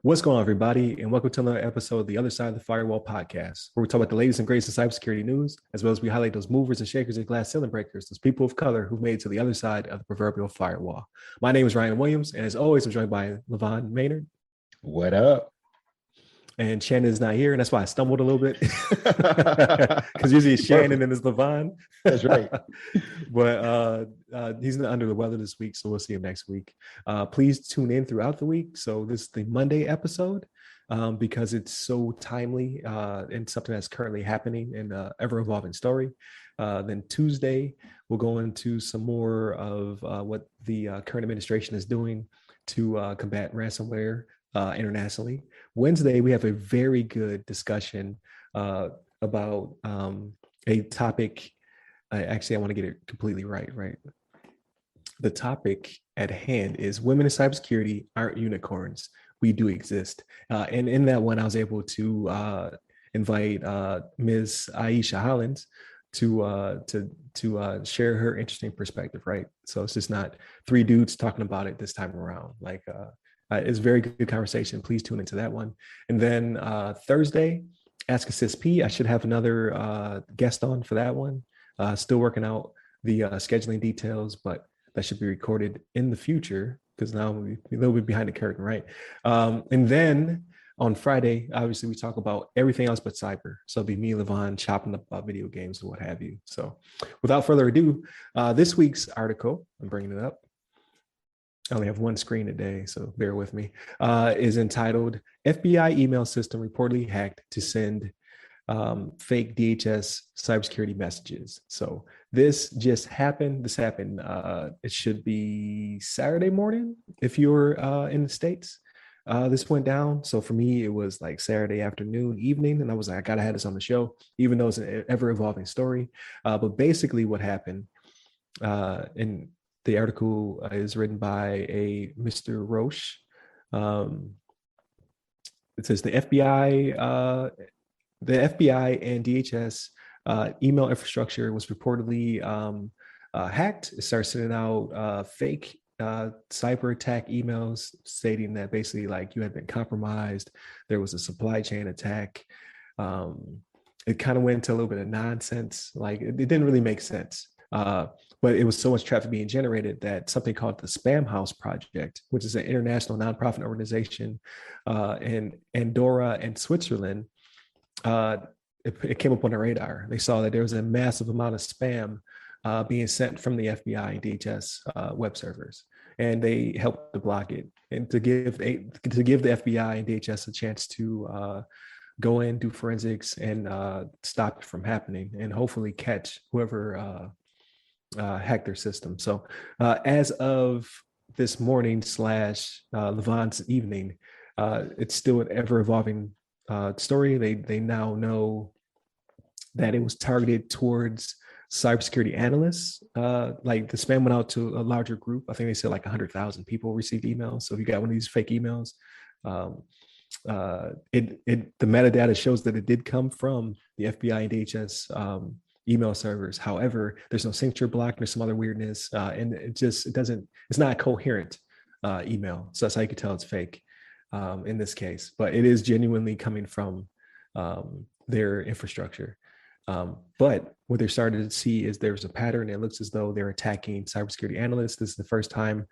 What's going on, everybody, and welcome to another episode of the Other Side of the Firewall podcast, where we talk about the latest and greatest in cybersecurity news, as well as we highlight those movers and shakers and glass ceiling breakers, those people of color who've made it to the other side of the proverbial firewall. My name is Ryan Williams, and as always, I'm joined by Levon Maynard. What up? And Shannon is not here, and that's why I stumbled a little bit, because usually it's Shannon and it's Levon. That's right. But he's under the weather this week, so we'll see him next week. Please tune in throughout the week. So this is the Monday episode because it's so timely and something that's currently happening in an ever-evolving story. Then Tuesday, we'll go into some more of what the current administration is doing to combat ransomware internationally. Wednesday, we have a very good discussion about a topic. Actually, I want to get it completely right. The topic at hand is women in cybersecurity aren't unicorns. We do exist. And in that one, I was able to invite Ms. Aisha Hollins to share her interesting perspective, right? So it's just not three dudes talking about it this time around. It's a very good conversation. Please tune into that one. And then Thursday, Ask a CISP. I should have another guest on for that one. Still working out the scheduling details, but that should be recorded in the future because now we're a little bit behind the curtain, right? And then on Friday, obviously, we talk about everything else but cyber. So it'll be me, Levon, chopping up video games or what have you. So without further ado, this week's article, I'm bringing it up. I only have one screen today, so bear with me, is entitled FBI Email System Reportedly Hacked to Send Fake DHS Cybersecurity Messages. So this just happened. It should be Saturday morning if you're in the States. This went down. So for me, it was like Saturday afternoon, evening, and I was like, I gotta have this on the show, even though it's an ever-evolving story. But basically what happened in the article is written by a Mr. Roche. It says the FBI and DHS email infrastructure was reportedly hacked. It started sending out fake cyber attack emails stating that basically like you had been compromised. There was a supply chain attack. It kind of went into a little bit of nonsense. Like it didn't really make sense. But it was so much traffic being generated that something called the Spam House Project, which is an international nonprofit organization in Andorra and Switzerland, it came up on the radar. They saw that there was a massive amount of spam being sent from the FBI and DHS web servers, and they helped to block it and to give the FBI and DHS a chance to go in, do forensics, and stop it from happening, and hopefully catch whoever hacked their system. So as of this morning / Levon's evening, it's still an ever-evolving story. They now know that it was targeted towards cybersecurity analysts. Like the spam went out to a larger group. I think they said like 100,000 people received emails. So if you got one of these fake emails, the metadata shows that it did come from the FBI and DHS email servers. However, there's no signature block. There's some other weirdness, and it's not a coherent email. So that's how you can tell it's fake in this case. But it is genuinely coming from their infrastructure. But what they're starting to see is there's a pattern. It looks as though they're attacking cybersecurity analysts. This is the first time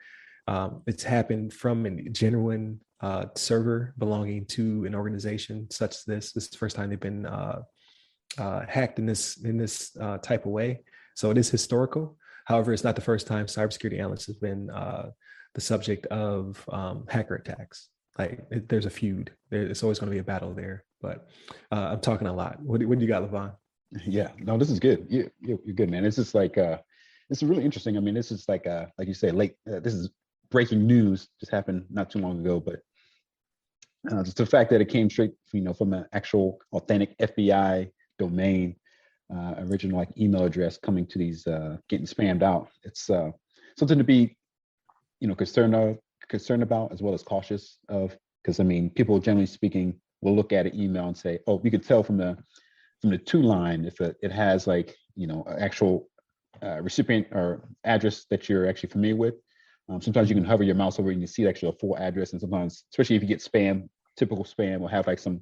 it's happened from a genuine server belonging to an organization such as this. This is the first time they've been hacked in this type of way. So it is historical. However, it's not the first time cybersecurity analysts have been the subject of hacker attacks. There's a feud. It's always going to be a battle there. But I'm talking a lot. What do you got, Levon? Yeah, no, this is good. You're good, man. It's just like this is really interesting. I mean, this is like you said, this is breaking news. Just happened not too long ago, but just the fact that it came straight, from an actual authentic FBI domain, original like email address coming to these getting spammed out. It's something to be, concerned about as well as cautious of, because I mean, people generally speaking will look at an email and say, oh, we could tell from the to line if it has like, an actual recipient or address that you're actually familiar with, Sometimes you can hover your mouse over and you see actually a full address, and sometimes, especially if you get spam, typical spam will have like some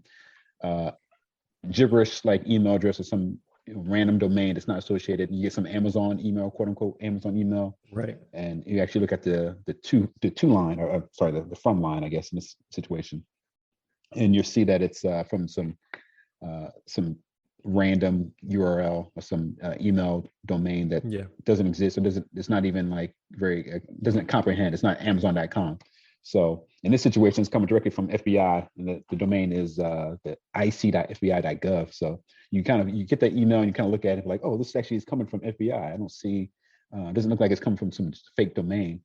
gibberish like email address or some random domain that's not associated, and you get some Amazon email, quote unquote Amazon email, Right. and you actually look at the two line, or sorry, the from line, I guess, in this situation, and you'll see that it's from some random URL or some email domain that doesn't exist, or it's not even like doesn't comprehend. It's not Amazon.com. So in this situation, it's coming directly from FBI, and the domain is the ic.fbi.gov. So you get that email and you kind of look at it like, oh, this actually is coming from FBI. I don't see, it doesn't look like it's coming from some fake domain.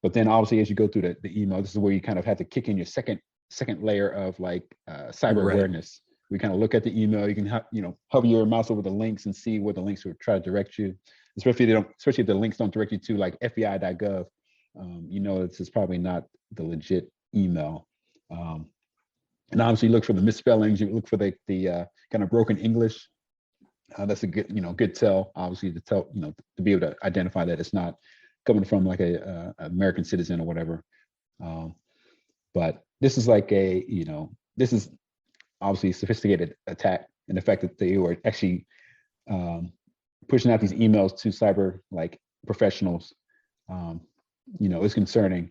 But then obviously, as you go through the email, this is where you kind of have to kick in your second layer of like cyber awareness. We kind of look at the email. You can hover your mouse over the links and see where the links would try to direct you. Especially if the links don't direct you to like FBI.gov. This is probably not the legit email. And obviously, you look for the misspellings. You look for the kind of broken English. That's a good tell. Obviously, to be able to identify that it's not coming from like a American citizen or whatever. But this is like this is obviously a sophisticated attack, and the fact that they were actually pushing out these emails to cyber like professionals, is concerning.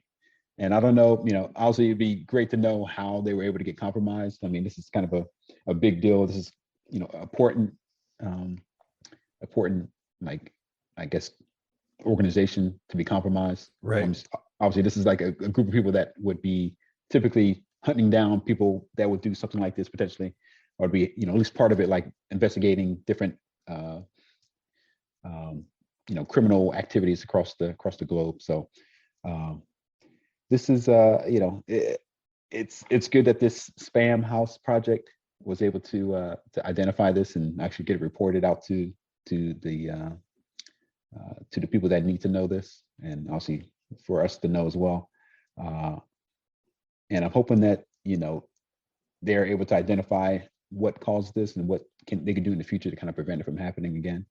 And I don't know, obviously it'd be great to know how they were able to get compromised. I mean, this is kind of a big deal. This is, important, like, I guess, organization to be compromised. Right. Obviously, this is like a group of people that would be typically hunting down people that would do something like this potentially, or be, at least part of it, like investigating different, criminal activities across the globe. So this is, it's good that this Spam House project was able to identify this and actually get it reported out to the people that need to know this, and obviously for us to know as well. And I'm hoping that they're able to identify what caused this and what they can do in the future to kind of prevent it from happening again.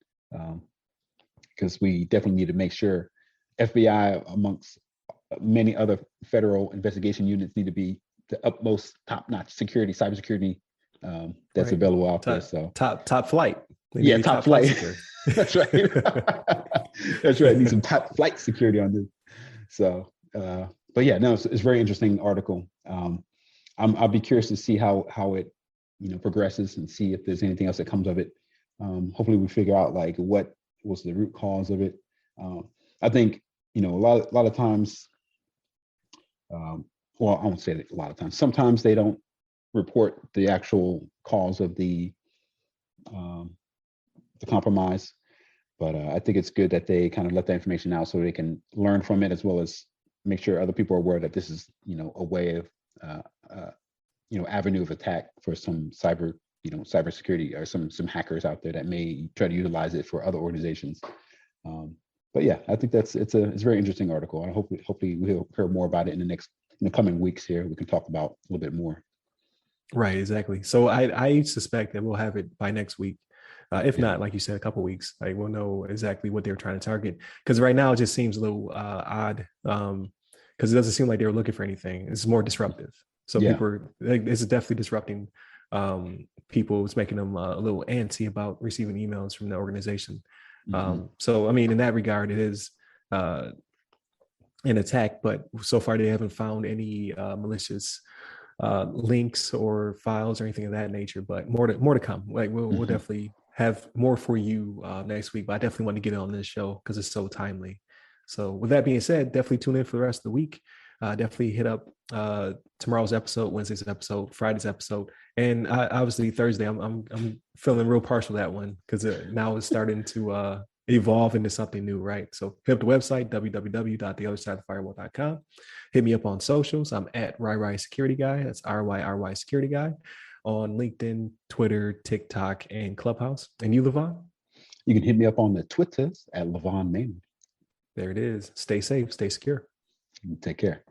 Because we definitely need to make sure FBI, amongst many other federal investigation units, need to be the utmost top-notch cybersecurity that's available out there. So top flight. Yeah, top flight. That's right. That's right. Need some top flight security on this. So, but yeah, no, it's a very interesting article. I'll be curious to see how it progresses and see if there's anything else that comes of it. Hopefully, we figure out like what was the root cause of it. I think a lot of times. Well, I won't say that a lot of times. Sometimes they don't report the actual cause of the compromise, but I think it's good that they kind of let that information out so they can learn from it, as well as make sure other people are aware that this is a way of avenue of attack for some cybersecurity, or some hackers out there that may try to utilize it for other organizations. But yeah, I think it's a very interesting article, and hopefully we'll hear more about it in the coming weeks. Here we can talk about a little bit more. Right, exactly. So I suspect that we'll have it by next week. If not, like you said, a couple of weeks, like we'll know exactly what they're trying to target. Because right now it just seems a little odd, because it doesn't seem like they were looking for anything. It's more disruptive. So people this is definitely disrupting people. It's making them a little antsy about receiving emails from the organization. So, I mean, in that regard, it is an attack, but so far they haven't found any malicious links or files or anything of that nature, but more to come. Like we'll definitely have more for you next week, but I definitely want to get it on this show because it's so timely. So with that being said, definitely tune in for the rest of the week. Definitely hit up tomorrow's episode, Wednesday's episode, Friday's episode, and obviously Thursday. I'm feeling real partial to that one because now it's starting to evolve into something new, right? So hit up the website, www.theothersideofthefirewall.com. Hit me up on socials. I'm at RyRy Security Guy. That's RYRY Security Guy on LinkedIn, Twitter, TikTok, and Clubhouse. And you, Levon? You can hit me up on the Twitters at Levon Maynard. There it is. Stay safe, stay secure. Take care.